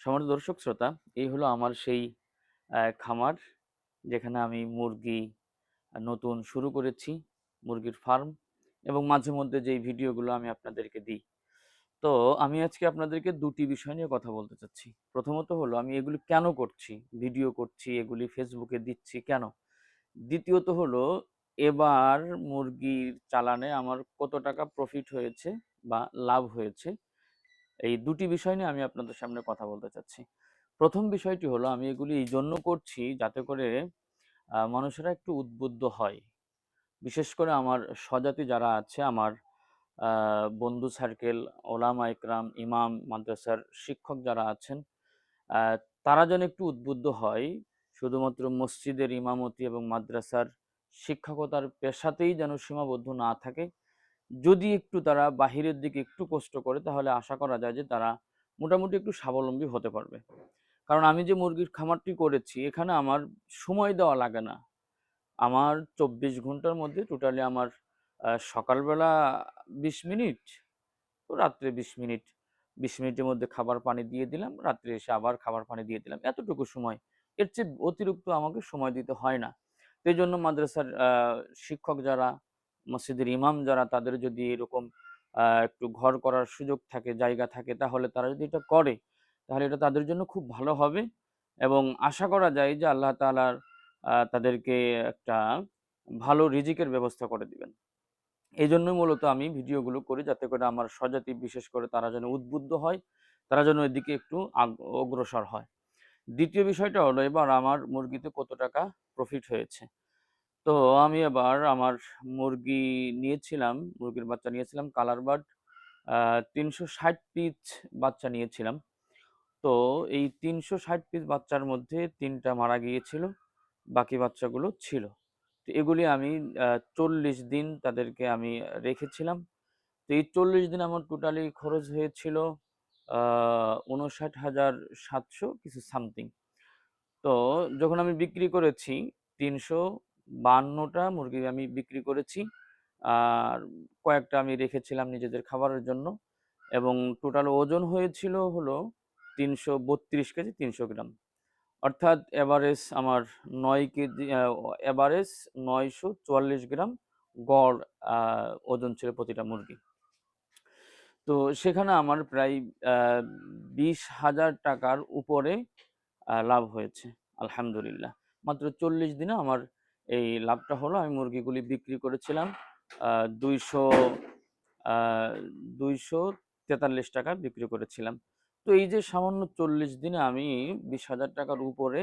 সম্মানিত দর্শক শ্রোতা, এই হলো আমার সেই খামার যেখানে আমি মুরগি নতুন শুরু করেছি, মুরগির ফার্ম এবং মাঝে মধ্যে যেই ভিডিওগুলো আমি আপনাদেরকে দিই। তো আমি আজকে আপনাদেরকে ২ টি বিষয় নিয়ে কথা বলতে চাচ্ছি। প্রথমত হলো আমি এগুলি কেন করছি? ভিডিও করছি, এগুলি ফেসবুকে দিচ্ছি কেন? দ্বিতীয়ত হলো এবার মুরগির চালানে আমার কত টাকা প্রফিট হয়েছে বা লাভ হয়েছে? এই ২ টি বিষয় নিয়ে আমি আপনাদের সামনে কথা বলতে চাচ্ছি। প্রথম বিষয়টি হলো আমি এগুলি এইজন্য করছি যাতে করে মানুষেরা একটু উদ্বুদ্ধ হয়। বিশেষ করে আমার স্বজাতি যারা আছে, আমার বন্ধু সার্কেল, ওলামা ইকরাম, ইমাম, মাদ্রাসার শিক্ষক যারা আছেন, আ তারা যেন একটু উদ্বুদ্ধ হয়। শুধুমাত্র মসজিদের ইমামতি এবং মাদ্রাসার শিক্ষকতার পেশাতেই যেন সীমাবদ্ধ না থাকে। যদি একটু তারা বাহিরের দিকে একটু কষ্ট করে তাহলে আশা করা যায় যে তারা মোটামুটি একটু স্বাবলম্বী হতে পারবে। কারণ আমি যে মুরগির খামারটি করেছি এখানে আমার সময় দেওয়া লাগে না। আমার ২৪ ঘন্টার মধ্যে টোটালি আমার সকালবেলা ২০ মিনিট, তো রাত্রে ২০ মিনিট। ২০ মিনিটের মধ্যে খাবার পানি দিয়ে দিলাম, রাত্রে এসে আবার খাবার পানি দিয়ে দিলাম। এতটুকু সময়। এর চেয়ে অতিরিক্ত আমাকে সময় দিতে হয় না। তো এইজন্য মাদ্রাসার শিক্ষক যারা, মসজিদের ইমাম যারা, তাদের যদি এরকম একটু ঘর করার সুযোগ থাকে, জায়গা থাকে, তাহলে তারা যদি এটা করে, তাহলে এটা তাদের জন্য খুব ভালো হবে এবং আশা করা যায় যে আল্লাহ তাআলার তাদেরকে একটা ভালো রিজিকের ব্যবস্থা করে দিবেন। এইজন্যই মূলত আমি ভিডিওগুলো করি যাতে করে আমার স্বজাতি বিশেষ করে তারা যেন উদ্বুদ্ধ হয়, তারা যেন এদিকে একটু অগ্রসর হয়। দ্বিতীয় বিষয়টা হলো এবার আমার মুরগিতে কত টাকা প্রফিট হয়েছে। তো আমি এবার আমার মুরগি নিয়েছিলাম, মুরগির বাচ্চা নিয়েছিলাম কালার বার্ড, ৩৬০ পিস বাচ্চা নিয়েছিলাম। তো এই ৩৬০ পিস বাচ্চার মধ্যে ৩ টা মারা গিয়েছিল, বাকি বাচ্চাগুলো ছিল। তো এগুলি আমি ৪০ দিন তাদেরকে আমি রেখেছিলাম। তো এই ৪০ দিন আমার টোটালি খরচ হয়েছিল আ ৫৯,৭০০ কিছু সামথিং। তো যখন আমি বিক্রি করেছি ৩৫২ টা মুরগি আমি বিক্রি করেছি। আর কয়েকটা আমি রেখেছিলাম নিজেদের খাবারের জন্য এবং টোটাল ওজন হয়েছিল হলো ৩৩২ কেজি ৩০০ গ্রাম। অর্থাৎ এভারেজ আমার ৯ কেজি এভারেজ ৯৪৪ গ্রাম গড় আ ওজন ছিল প্রতিটা মুরগি। তো সেখানে আমার প্রায় আ ২০,০০০ টাকার উপরে লাভ হয়েছে। আলহামদুলিল্লাহ। মাত্র ৪০ দিনে আমার এই লাভটা হলো। আমি মুরগিগুলি বিক্রি করেছিলাম আ ২০০ আ ৳২৪৩ বিক্রি করেছিলাম। তো এই যে সামান্য ৪০ দিনে আমি ২০,০০০ টাকার উপরে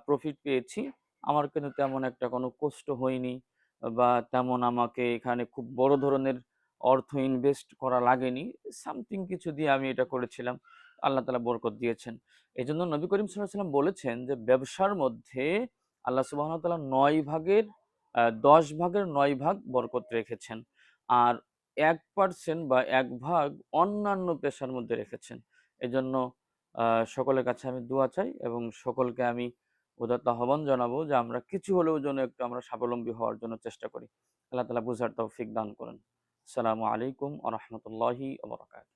প্রফিট পেয়েছি। আমার কিন্তু তেমন একটা কোনো কষ্ট হয়নি বা তেমন আমাকে এখানে খুব বড় ধরনের অর্থ ইনভেস্ট করা লাগেনি। সামথিং কিছু দিয়ে আমি এটা করেছিলাম। আল্লাহ তাআলা বরকত দিয়েছেন। এজন্য নবী করিম সাল্লাল্লাহু আলাইহি ওয়াসাল্লাম বলেছেন যে ব্যবসার মধ্যে আল্লাহ সুবহানাহু ওয়া তাআলা ৯ ভাগের ১০ ভাগের ৯ ভাগ বরকত রেখেছেন। আর ১% বা ১ ভাগ অন্যান্য পেশার মধ্যে রেখেছেন। এজন্য আ সকলের কাছে আমি দোয়া চাই এবং সকলকে আমি উদাত্ত আহ্বান জানাবো যে আমরা কিছু হলেও যেন একটু আমরা স্বাবলম্বী হওয়ার জন্য চেষ্টা করি। আল্লাহ তাআলা বুঝার তৌফিক দান করেন। আসসালামু আলাইকুম ওয়া রাহমাতুল্লাহি ওয়া বারাকাতুহু।